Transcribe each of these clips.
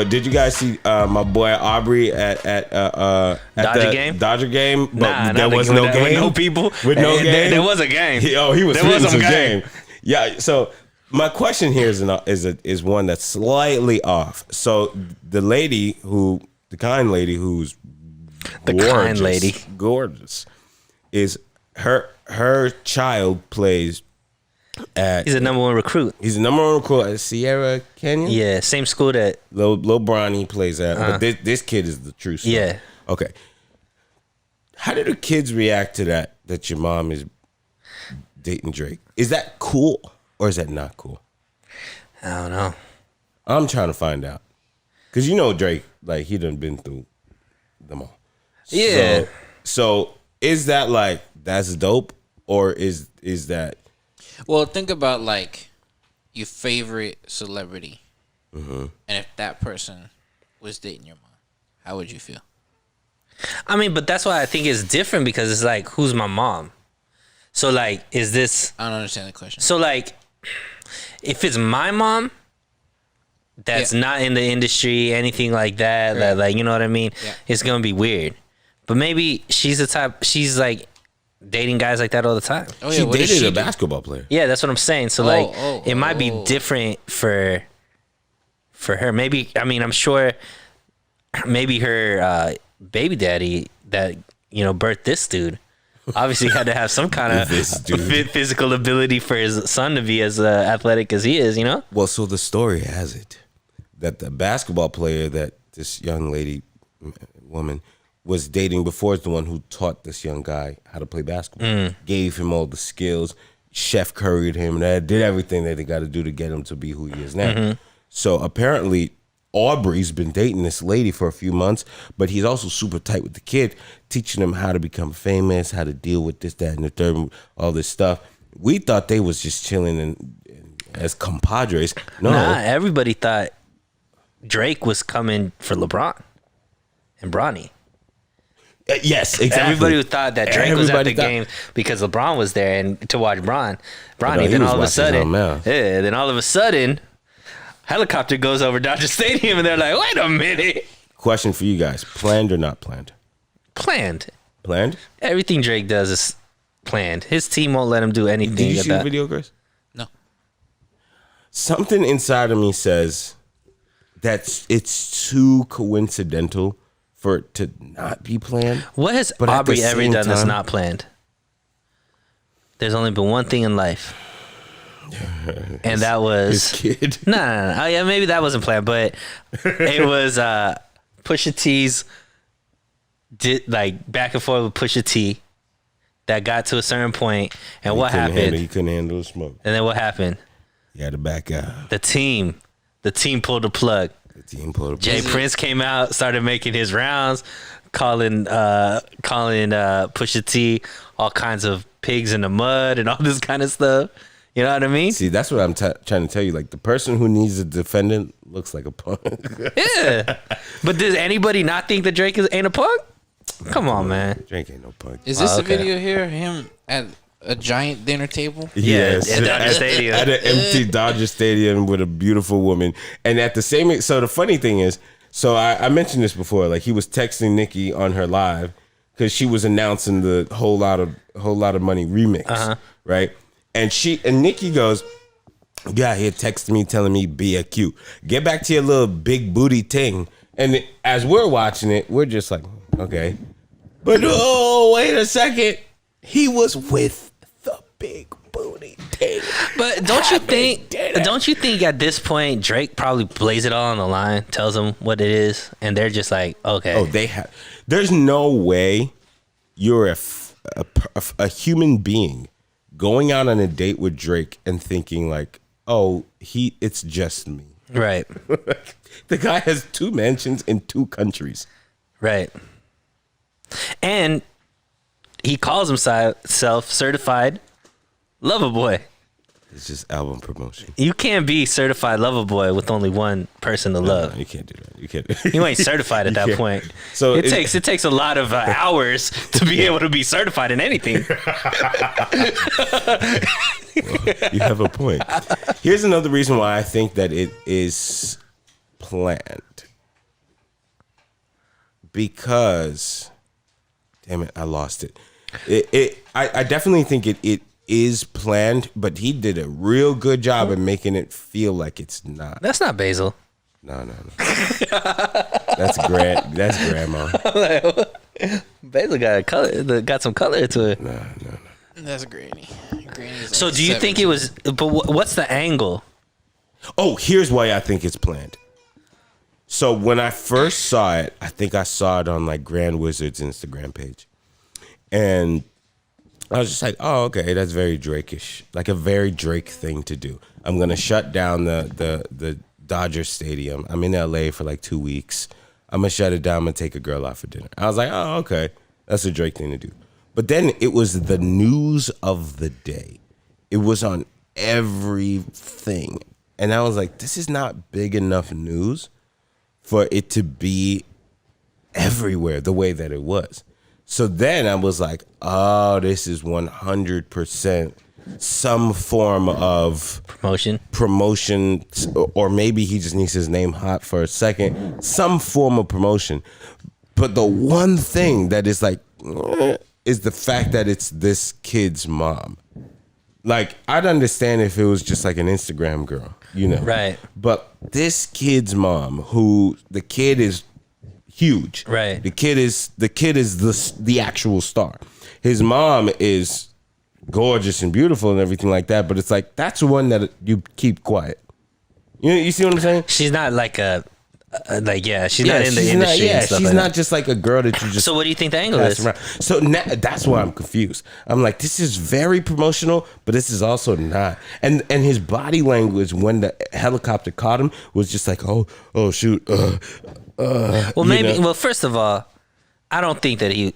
Did you guys see my boy Aubrey at Dodger game? But there was no game. With no people. With no game. There was a game. He was spitting some game. Yeah. So my question here is one that's slightly off. So the kind lady who's gorgeous, is her child plays at. He's a number one recruit. He's a number one recruit at Sierra Canyon. Yeah, same school that Lil Bronny plays at. But this kid is the true star. Yeah. Okay. How do the kids react to that your mom is dating Drake? Is that cool or is that not cool? I don't know. I'm trying to find out. Because you know Drake, like, he done been through them all. Yeah. So is that like, that's dope? Or is that... Well, think about like your favorite celebrity, and if that person was dating your mom, how would you feel? I mean, but that's why I think it's different because it's like, who's my mom? So like, is this? I don't understand the question. So like, if it's my mom, that's not in the industry, anything like that, Right. like you know what I mean? Yeah. It's gonna be weird. But maybe she's the type. She's like dating guys like that all the time. Oh yeah, She what does dated she a do? basketball player. Yeah, that's what I'm saying. So it might be different for her. Maybe, I mean, I'm sure maybe her baby daddy that, you know, birthed this dude obviously had to have some kind of physical ability for his son to be as athletic as he is, you know? Well, so the story has it that the basketball player that this young woman was dating before is the one who taught this young guy how to play basketball. Gave him all the skills, chef curried him, and did everything that they got to do to get him to be who he is now. So apparently Aubrey's been dating this lady for a few months, but he's also super tight with the kid, teaching him how to become famous, how to deal with this, that, and the third, all this stuff. We thought they was just chilling and as compadres. No, Nah, everybody thought Drake was coming for LeBron and Bronny. Yes, exactly. Everybody who thought that Drake was at the game because LeBron was there and to watch Bronny. Then all of a sudden, helicopter goes over Dodger Stadium and they're like, wait a minute. Question for you guys: planned or not planned? Planned. Planned. Everything Drake does is planned. His team won't let him do anything. Did you see the video, Chris? No. Something inside of me says that it's too coincidental for it to not be planned. What has Aubrey ever done that's not planned? There's only been one thing in life. And that was his kid. No. Oh yeah, maybe that wasn't planned, but it was Pusha T's did like back and forth with Pusha T that got to a certain point, and what happened? He couldn't handle the smoke. And then what happened? He had to back out. The team pulled the plug. Jay Prince came out, started making his rounds, calling Pusha T all kinds of pigs in the mud and all this kind of stuff. You know what I mean? See, that's what I'm trying to tell you. Like, the person who needs a defendant looks like a punk. Yeah. But does anybody not think that Drake ain't a punk? Come on, man. Drake ain't no punk. Is this a video here? Him at a giant dinner table? Yes, at Dodger Stadium. At an empty Dodger Stadium with a beautiful woman. And at the same, so the funny thing is, so I mentioned this before, like he was texting Nicki on her live because she was announcing the whole lot of money remix, right? And Nicki goes, "Yeah, he texted me telling me be a cute. Get back to your little big booty thing." And as we're watching it, we're just like, okay, but oh, wait a second, he was with the big booty thing. But don't you think at this point Drake probably lays it all on the line, tells them what it is, and they're just like, okay. Oh, there's no way you're a human being going out on a date with Drake and thinking like, oh, it's just me. Right. The guy has 2 mansions in 2 countries. Right. And he calls himself certified lover boy. It's just album promotion. You can't be certified lover boy with only one person to love. No, you can't do that. You can't. You ain't certified at that point. So it takes a lot of hours to be able to be certified in anything. Well, you have a point. Here's another reason why I think that it is planned. Because, damn it, I lost it. I definitely think it is planned, but he did a real good job of making it feel like it's not. That's not Basil. No. That's grandma. Basil got some color to it. No. That's Granny. Granny's So like do you think it was? But what's the angle? Oh, here's why I think it's planned. So when I first saw it, I think I saw it on like Grand Wizard's Instagram page. And I was just like, oh, okay, that's very Drake-ish. Like a very Drake thing to do. I'm going to shut down the Dodger Stadium. I'm in LA for like 2 weeks. I'm going to shut it down. I'm going to take a girl out for dinner. I was like, oh, okay, that's a Drake thing to do. But then it was the news of the day. It was on everything. And I was like, this is not big enough news for it to be everywhere the way that it was. So then I was like, oh, this is 100% some form of promotion, or maybe he just needs his name hot for a second, some form of promotion. But the one thing that is like, is the fact that it's this kid's mom. Like, I'd understand if it was just like an Instagram girl, you know. Right. But this kid's mom, who the kid is huge. Right. The kid is the actual star. His mom is gorgeous and beautiful and everything like that, but it's like, that's one that you keep quiet. You see what I'm saying? She's not like she's not in the industry. She's not just like a girl that you just. So what do you think the angle is? Around. So now, that's why I'm confused. I'm like, this is very promotional, but this is also not. And his body language when the helicopter caught him was just like, oh shoot. Well, maybe. Well, first of all, I don't think that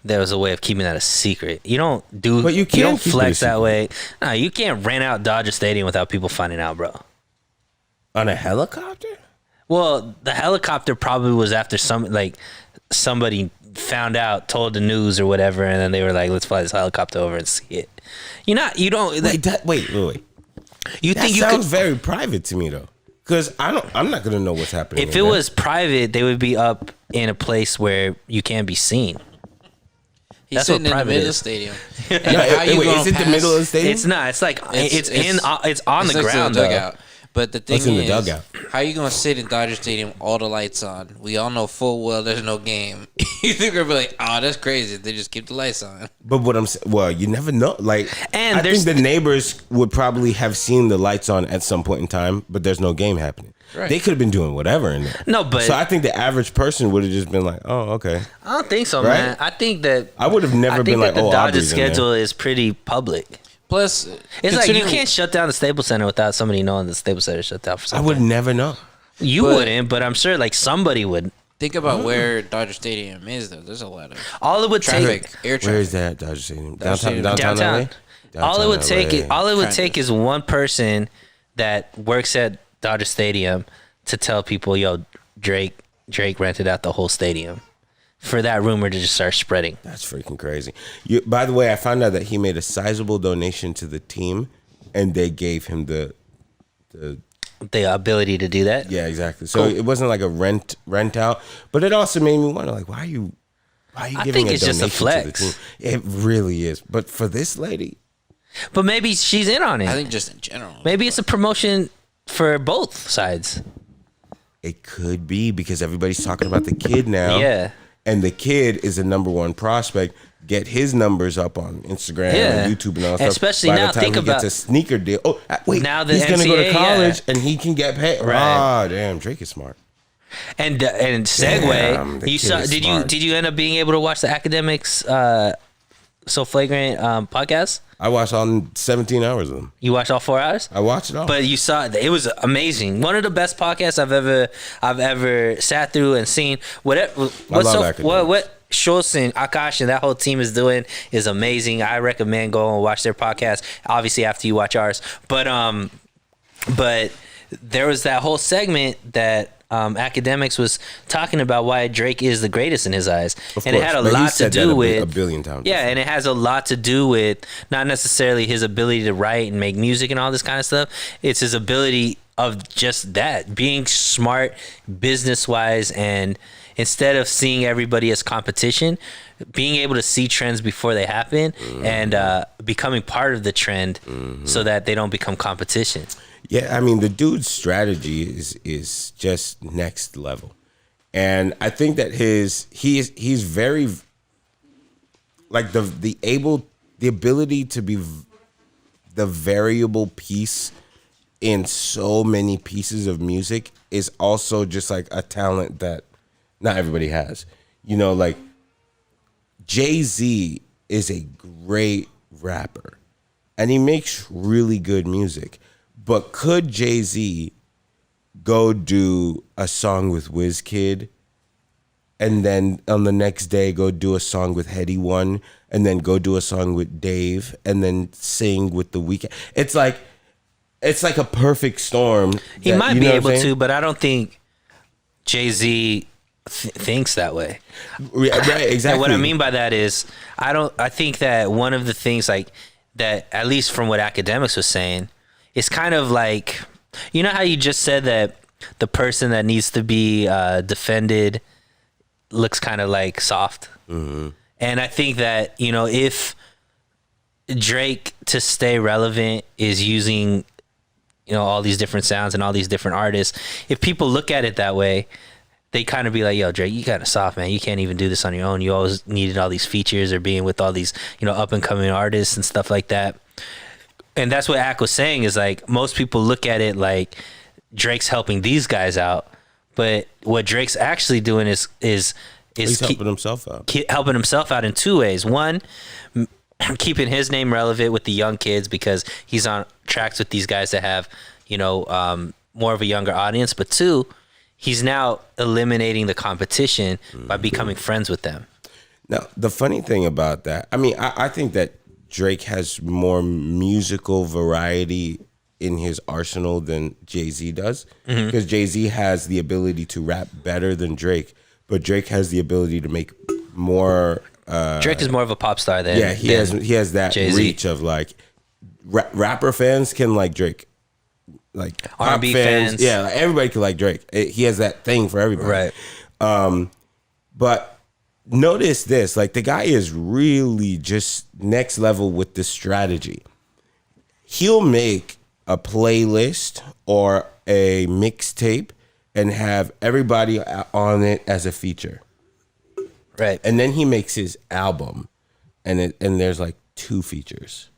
there was a way of keeping that a secret. You don't do. But you don't flex that way. No, you can't rent out Dodger Stadium without people finding out, bro. On a helicopter? Well, the helicopter probably was after somebody found out, told the news or whatever, and then they were like, "Let's fly this helicopter over and see it." You don't. Wait. You think sounds very private to me though, because I'm not gonna know what's happening. If it was private, they would be up in a place where you can't be seen. He's sitting in the middle of the stadium. Is it the middle of the stadium? It's not. It's like it's on the ground though. But the thing in the dugout. How you gonna sit in Dodger Stadium, all the lights on? We all know full well there's no game. You think we're gonna be like, oh, that's crazy. They just keep the lights on. But what I'm saying, well, you never know. Like, I think the neighbors would probably have seen the lights on at some point in time, but there's no game happening. Right. They could have been doing whatever in there. No, but so I think the average person would have just been like, oh, okay. I don't think so, right? Man. I think that I would have never been like, the Dodger Aubrey's schedule is pretty public. Plus, it's like you can't shut down the Staples Center without somebody knowing the Staples Center shut down for something. I would never know. You wouldn't, but I'm sure like somebody would. Think about where Dodger Stadium is, though. There's a lot of all it would traffic, take. air traffic. Where is that Dodger Stadium? Downtown. All it would take is one person that works at Dodger Stadium to tell people, "Yo, Drake rented out the whole stadium." For that rumor to just start spreading. That's freaking crazy. By the way, I found out that he made a sizable donation to the team, and they gave him the ability to do that. Yeah, exactly. So it wasn't like a rent out, but it also made me wonder, like, why are you giving a donation just a flex. to the team? It really is. But for this lady, but maybe she's in on it. I think just in general. Maybe it's a promotion for both sides. It could be because everybody's talking about the kid now. Yeah. And the kid is a number one prospect. Get his numbers up on Instagram and YouTube and all that stuff. Especially by now, the time think he about gets a sneaker deal. Oh, wait, now he's going to go to college and he can get paid. Right. Oh, damn, Drake is smart. And segue, you saw? Did you end up being able to watch the Academics So Flagrant podcast? I watched all 17 hours of them. You watched all 4 hours? I watched it all. But you saw it was amazing. One of the best podcasts I've ever sat through and seen. What Schultz and Akash and that whole team is doing is amazing. I recommend going and watch their podcast. Obviously after you watch ours. But there was that whole segment that Academics was talking about why Drake is the greatest in his eyes. And it had a lot to do with a billion times. Yeah, and it has a lot to do with not necessarily his ability to write and make music and all this kind of stuff. It's his ability of just that, being smart business wise, and instead of seeing everybody as competition, being able to see trends before they happen, and becoming part of the trend, so that they don't become competition. Yeah, I mean, the dude's strategy is just next level, and I think that he's very, like, the ability to be the variable piece in so many pieces of music is also just like a talent that not everybody has. You know, like, Jay-Z is a great rapper and he makes really good music. But could Jay-Z go do a song with Wizkid and then on the next day go do a song with Heady One and then go do a song with Dave and then sing with The Weeknd? It's like a perfect storm. He might be able to, but I don't think Jay-Z thinks that way. Right, exactly. And what I mean by that is, I think that one of the things, like, that, at least from what Academics was saying, it's kind of like, you know how you just said that the person that needs to be defended looks kind of like soft? Mm-hmm. And I think that, you know, if Drake, to stay relevant, is using, you know, all these different sounds and all these different artists, if people look at it that way, they kind of be like, yo, Drake, you kind of soft, man. You can't even do this on your own. You always needed all these features or being with all these, you know, up and coming artists and stuff like that. And that's what Ak was saying, is like, most people look at it like Drake's helping these guys out, but what Drake's actually doing is he's helping himself out. Helping himself out in two ways. One, keeping his name relevant with the young kids, because he's on tracks with these guys that have, you know, more of a younger audience. But two, he's now eliminating the competition by becoming friends with them. Now, the funny thing about that, I mean, I think that Drake has more musical variety in his arsenal than Jay-Z does, because Jay-Z has the ability to rap better than Drake, but Drake has the ability to make more. Drake is more of a pop star than he has that Jay-Z. Reach of, like, rapper fans can like Drake, like R&B fans. Yeah, like, everybody can like Drake. He has that thing for everybody. Right. But notice this, like, the guy is really just next level with this strategy. He'll make a playlist or a mixtape and have everybody on it as a feature. Right. And then he makes his album and there's like 2 features.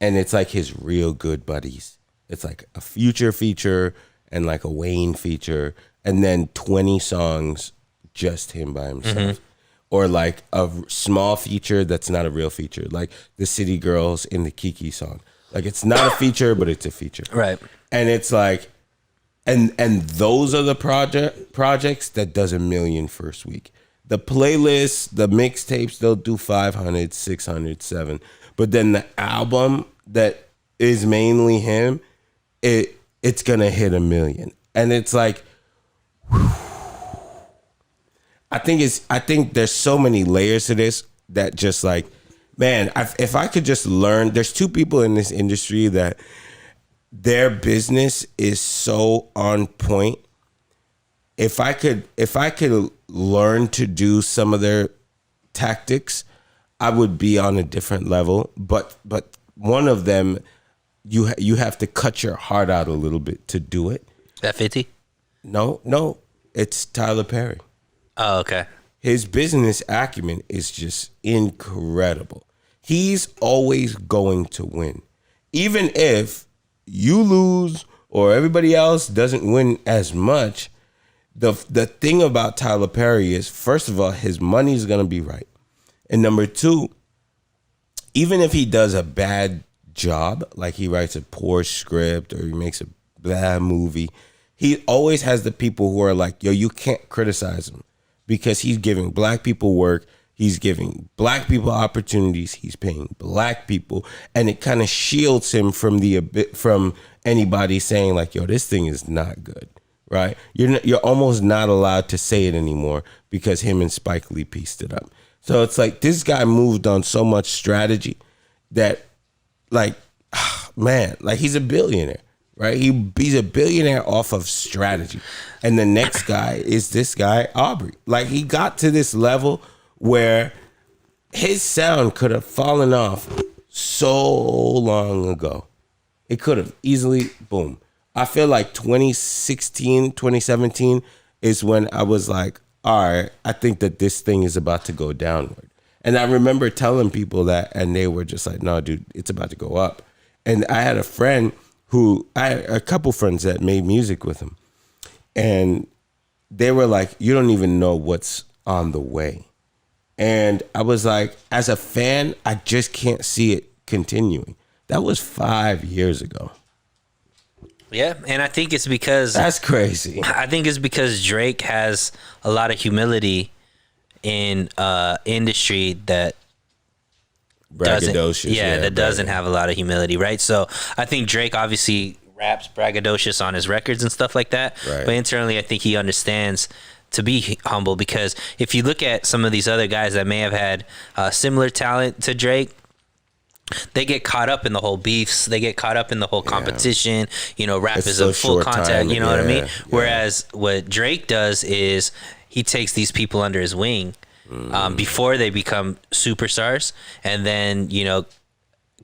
And it's like his real good buddies. It's like a Future feature and like a Wayne feature, and then 20 songs just him by himself. Mm-hmm. Or like a small feature that's not a real feature, like the City Girls in the Kiki song. Like, it's not a feature, but it's a feature. Right. And it's like, and those are the projects that does 1 million first week. The playlists, the mixtapes, they'll do 500, 600, 7. But then the album that is mainly him, it's gonna hit 1 million. And it's like, whew. I think there's so many layers to this that just, like, man, if I could just learn, there's 2 people in this industry that their business is so on point. If I could learn to do some of their tactics, I would be on a different level. But one of them, you have to cut your heart out a little bit to do it. That 50? No, it's Tyler Perry. Oh, okay. His business acumen is just incredible. He's always going to win. Even if you lose or everybody else doesn't win as much, the thing about Tyler Perry is, first of all, his money's going to be right. And number 2, even if he does a bad job, like he writes a poor script or he makes a bad movie, he always has the people who are like, yo, you can't criticize him, because he's giving black people work. He's giving black people opportunities. He's paying black people, and it kind of shields him from anybody saying like, "Yo, this thing is not good." Right? You're almost not allowed to say it anymore because him and Spike Lee pieced it up. So it's like this guy moved on so much strategy that, like, man, like, he's a billionaire. right? He's a billionaire off of strategy. And the next guy is this guy, Aubrey. Like, he got to this level where his sound could have fallen off so long ago. It could have easily, boom. I feel like 2016, 2017 is when I was like, all right, I think that this thing is about to go downward. And I remember telling people that, and they were just like, no, dude, it's about to go up. And I had a couple friends that made music with him. And they were like, you don't even know what's on the way. And I was like, as a fan, I just can't see it continuing. That was 5 years ago. Yeah, and I think it's because... That's crazy. I think it's because Drake has a lot of humility in industry that braggadocious. Doesn't have a lot of humility, right? So I think Drake obviously raps braggadocious on his records and stuff like that. Right. But internally, I think he understands to be humble, because if you look at some of these other guys that may have had similar talent to Drake, they get caught up in the whole beefs. They get caught up in the whole competition. You know, rap is a full contact. You know what I mean? Whereas what Drake does is he takes these people under his wing before they become superstars, and then, you know,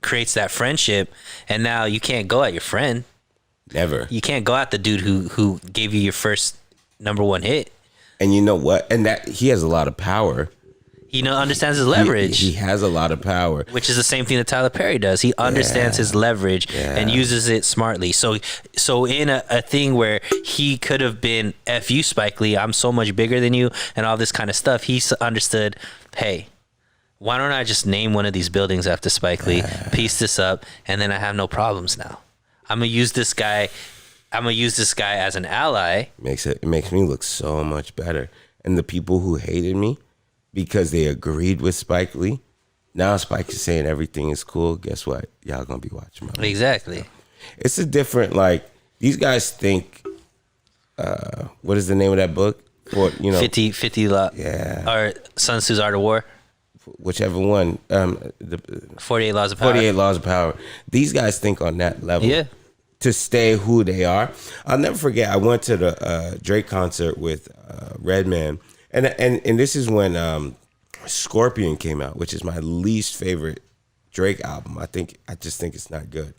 creates that friendship. And now you can't go at your friend. Never. You can't go at the dude who gave you your first #1 hit. And you know what? And that he has a lot of power. He understands his leverage. He has a lot of power. Which is the same thing that Tyler Perry does. He understands his leverage and uses it smartly. So in a thing where he could have been, F you, Spike Lee, I'm so much bigger than you, and all this kind of stuff, he understood, hey, why don't I just name one of these buildings after Spike Lee, piece this up, and then I have no problems now. I'm going to use this guy as an ally. It makes me look so much better. And the people who hated me because they agreed with Spike Lee, now Spike is saying everything is cool. Guess what? Y'all gonna be watching my movie. Exactly. It's a different, like, these guys think, what is the name of that book? Or, you know, 50 Law. Yeah. Or Sun Tzu's Art of War. Whichever one. 48 Laws of Power. 48 Laws of Power. These guys think on that level. Yeah. To stay who they are. I'll never forget, I went to the Drake concert with Redman. And this is when Scorpion came out, which is my least favorite Drake album. I just think it's not good.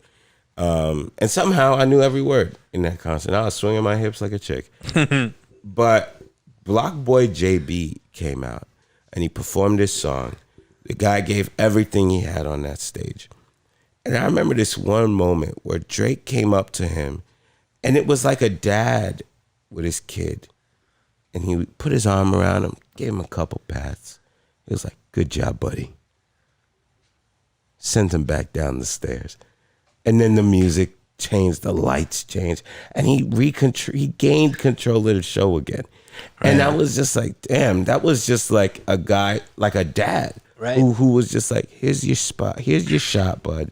And somehow I knew every word in that concert. I was swinging my hips like a chick. But Block Boy JB came out and he performed this song. The guy gave everything he had on that stage. And I remember this one moment where Drake came up to him, and it was like a dad with his kid. And he put his arm around him, gave him a couple pats. He was like, good job, buddy. Sent him back down the stairs. And then the music changed, the lights changed, and he gained control of the show again. Right. And I was just like, damn, that was just like a guy, like a dad, right, who was just like, here's your spot, here's your shot, bud.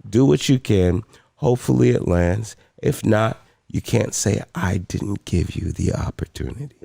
Do what you can. Hopefully it lands. If not, you can't say I didn't give you the opportunity.